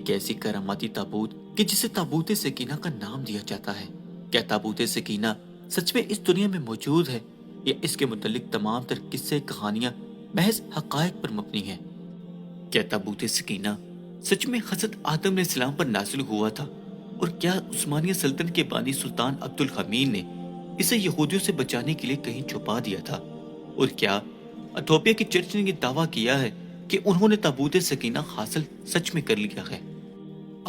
ایک ایسی کراماتی تابوت کہ جسے تابوت سکینہ کا نام دیا جاتا ہے۔ کیا تابوت سکینہ سچ میں اس دنیا میں موجود ہے یا اس کے متعلق تمام تر قصے کہانیاں محض حقائق پر مبنی ہیں؟ کیا تابوت سکینہ سچ میں حضرت آدم علیہ السلام پر نازل ہوا تھا؟ اور کیا عثمانیہ سلطنت کے بانی سلطان عبد الحمید نے اسے یہودیوں سے بچانے کے لیے کہیں چھپا دیا تھا؟ اور کیا ایتھوپیا کی چرچ نے یہ دعویٰ کیا ہے کہ انہوں نے تابوت سکینہ حاصل سچ میں کر لیا ہے؟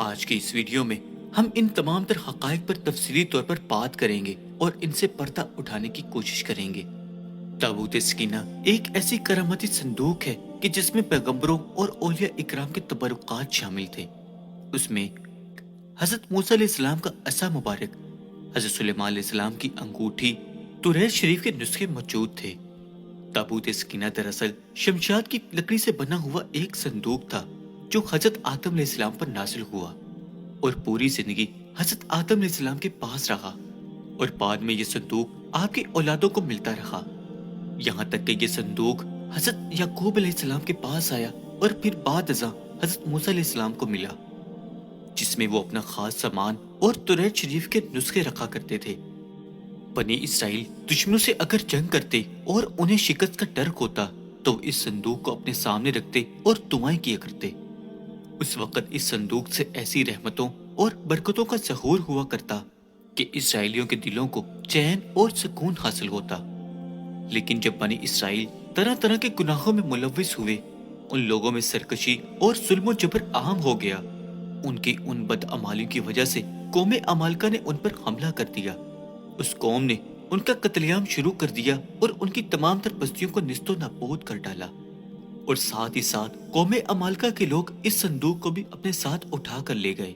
آج کی اس ویڈیو میں ہم ان تمام تر حقائق پر تفصیلی طور پر بات کریں گے اور ان سے پردہ اٹھانے کی کوشش کریں گے۔ تابوت سکینہ ایک ایسی کرامتی صندوق ہے کہ جس میں پیغمبروں اور اولیاء اکرام کے تبرکات شامل تھے۔ اس میں حضرت موسیٰ علیہ السلام کا عصا مبارک، حضرت سلیمان علیہ السلام کی انگوٹھی، توریت شریف کے نسخے موجود تھے۔ تابوت سکینہ دراصل شمشاد کی لکڑی سے بنا ہوا ایک صندوق تھا جو حضرت آدم علیہ السلام پر نازل ہوا اور پوری زندگی حضرت آدم علیہ السلام کے پاس رہا، اور بعد میں یہ صندوق آپ کی اولادوں کو ملتا رہا، یہاں تک کہ یہ صندوق حضرت یعقوب علیہ السلام کے پاس آیا اور پھر بعد ازاں حضرت موسیٰ علیہ السلام کو ملا، جس میں وہ اپنا خاص سامان اور توریت شریف کے نسخے رکھا کرتے تھے۔ بنی اسرائیل دشمنوں سے اگر جنگ کرتے اور انہیں شکست کا ڈر ہوتا تو وہ اس صندوق کو اپنے سامنے رکھتے اور دعائیں کیا کرتے۔ اس وقت اس صندوق سے ایسی رحمتوں اور برکتوں کا ظہور ہوا کرتا کہ اسرائیلیوں کے دلوں کو چین اور سکون حاصل ہوتا۔ لیکن جب بنی اسرائیل طرح طرح کے گناہوں میں ملوث ہوئے، ان لوگوں میں سرکشی اور ظلم و جبر عام ہو گیا، ان کی ان بدعمالیوں کی وجہ سے قوم عمالقہ نے ان پر حملہ کر دیا۔ اس قوم نے ان کا قتل عام شروع کر دیا اور ان کی تمام تر بستیوں کو نیست و نابود کر ڈالا، اور ساتھ ہی ساتھ قوم عمالقہ کے لوگ اس صندوق کو بھی اپنے ساتھ اٹھا کر لے گئے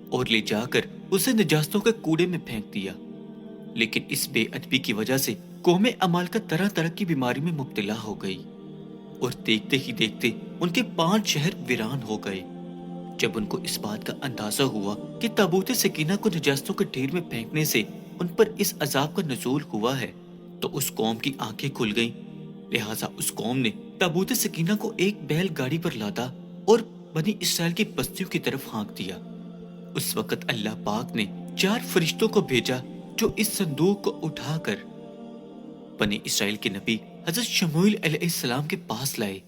اور لے جا کر اسے نجاستوں کے کوڑے میں پھینک دیا۔ لیکن اس بے ادبی کی وجہ سے قوم عمالقہ طرح طرح کی بیماری میں مبتلا ہو گئی، اور دیکھتے ہی دیکھتے ان کے 5 شہر ویران ہو گئے۔ جب ان کو اس بات کا اندازہ ہوا کہ تابوت سکینہ کو نجاستوں کے ڈھیر میں پھینکنے سے ان پر اس عذاب کا نزول ہوا ہے تو اس قوم کی آنکھیں کھل گئیں، لہٰذا اس قوم نے تابوت سکینہ کو ایک بیل گاڑی پر لادا اور بنی اسرائیل کی بستیوں کی طرف ہانک دیا۔ اس وقت اللہ پاک نے 4 فرشتوں کو بھیجا جو اس صندوق کو اٹھا کر بنی اسرائیل کے نبی حضرت شموئیل علیہ السلام کے پاس لائے۔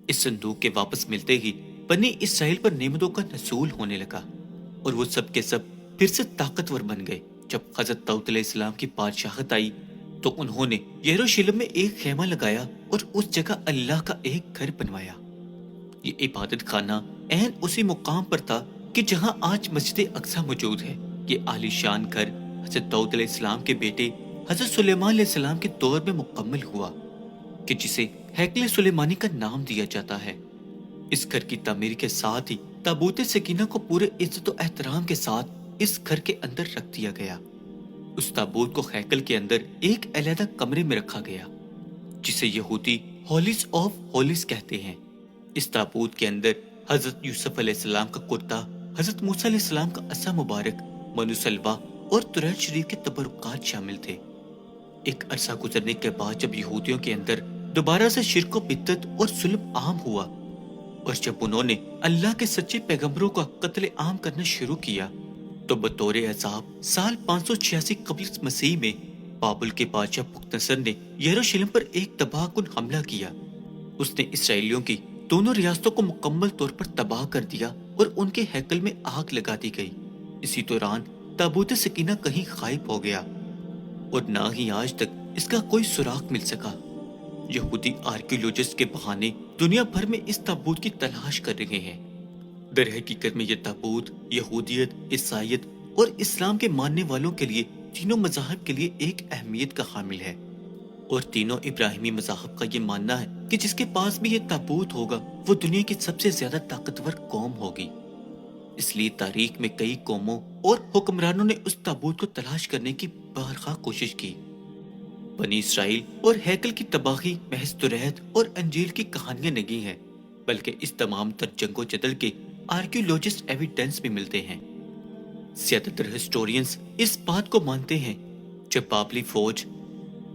اس صندوق کے واپس ملتے ہی بنی اسرائیل پر نعمتوں کا نزول ہونے لگا، اور وہ سب کے سب پھر سے طاقتور بن گئے۔ جب حضرت داؤد علیہ السلام کی بادشاہت آئی تو انہوں نے یروشلم میں ایک خیمہ لگایا اور اس جگہ اللہ کا ایک گھر بنوایا۔ یہ عبادت خانہ عین اسی مقام پر تھا کہ جہاں آج مسجد اقصی موجود ہے۔ یہ عالی شان گھر حضرت داؤد علیہ السلام کے بیٹے حضرت سلیمان علیہ السلام کے دور میں مکمل ہوا، کہ جسے ہیکل سلیمانی کا نام دیا جاتا ہے۔ اس گھر کی تعمیر کے ساتھ ہی تابوت سکینہ کو پورے عزت و احترام کے ساتھ اس گھر کے اندر رکھ دیا گیا۔ اس تابوت کو ہیکل کے اندر ایک علیحدہ کمرے میں رکھا گیا جسے یہودی ہولیز آف ہولیز کہتے ہیں۔ اس تابوت کے اندر حضرت یوسف علیہ السلام کا کرتا، حضرت موسیٰ علیہ السلام کا عصا مبارک، منو سلوہ اور توریت شریف کے تبرکات شامل تھے۔ ایک عرصہ گزرنے کے بعد جب یہودیوں کے اندر دوبارہ سے شرک و بدعت اور ظلم عام ہوا، اور جب انہوں نے اللہ کے سچے پیغمبروں کا قتل عام کرنا شروع کیا، تو بطور عذاب سال 586 قبل مسیح میں بابل کے بادشاہ بختنصر نے یروشلم پر ایک تباہ کن حملہ کیا۔ اس نے اسرائیلیوں کی دونوں ریاستوں کو مکمل طور پر تباہ کر دیا اور ان کے ہیکل میں آگ لگا دی گئی۔ اسی دوران تابوت سکینہ کہیں غائب ہو گیا اور نہ ہی آج تک اس کا کوئی سراغ مل سکا۔ یہودی آرکیولوجسٹ کے بہانے دنیا بھر میں اس تابوت کی تلاش کر رہے ہیں۔ در حقیقت میں یہ تابوت یہودیت، عیسائیت اور اسلام کے ماننے والوں کے لیے تینوں مذاہب کے لیے ایک اہمیت کا حامل ہے، اور تینوں ابراہیمی مذاہب کا یہ ماننا ہے کہ جس کے پاس بھی یہ تابوت ہوگا وہ دنیا کی سب سے زیادہ طاقتور قوم ہوگی۔ اس لیے تاریخ میں کئی قوموں اور حکمرانوں نے اس تابوت کو تلاش کرنے کی بارہا کوشش کی۔ بنی اسرائیل اور ہیکل کی تباہی محض توریت اور انجیل کی کہانیاں نہیں ہیں، بلکہ اس تمام تر جنگ و جدل کے آرکیولوجسٹ ایویڈنس بھی ملتے ہیں۔ زیادہ تر ہسٹورینز اس بات کو مانتے ہیں جب بابلی فوج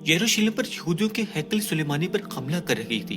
یروشلم پر یہودیوں کے ہیکل سلیمانی پر حملہ کر رہی تھی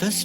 10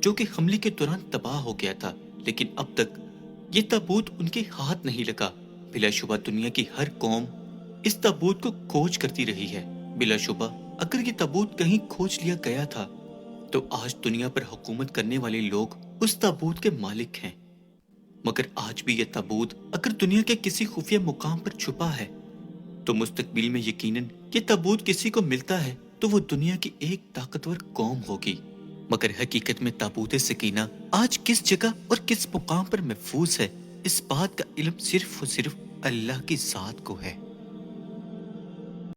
جو کہ حملے کے دوران تباہ ہو گیا تھا، لیکن اب تک یہ تابوت ان کے ہاتھ نہیں لگا۔ بلا شبہ دنیا کی ہر قوم اس تابوت کو کھوج کرتی رہی ہے۔ بلا شبہ اگر یہ تابوت کہیں کھوج لیا گیا تھا تو آج دنیا پر حکومت کرنے والے لوگ اس تابوت کے مالک ہیں۔ مگر آج بھی یہ تابوت اگر دنیا کے کسی خفیہ مقام پر چھپا ہے تو مستقبل میں یقیناً یہ تابوت کسی کو ملتا ہے تو وہ دنیا کی ایک طاقتور قوم ہوگی۔ مگر حقیقت میں تابوت سکینہ آج کس جگہ اور کس مقام پر محفوظ ہے، اس بات کا علم صرف اور صرف اللہ کی ذات کو ہے۔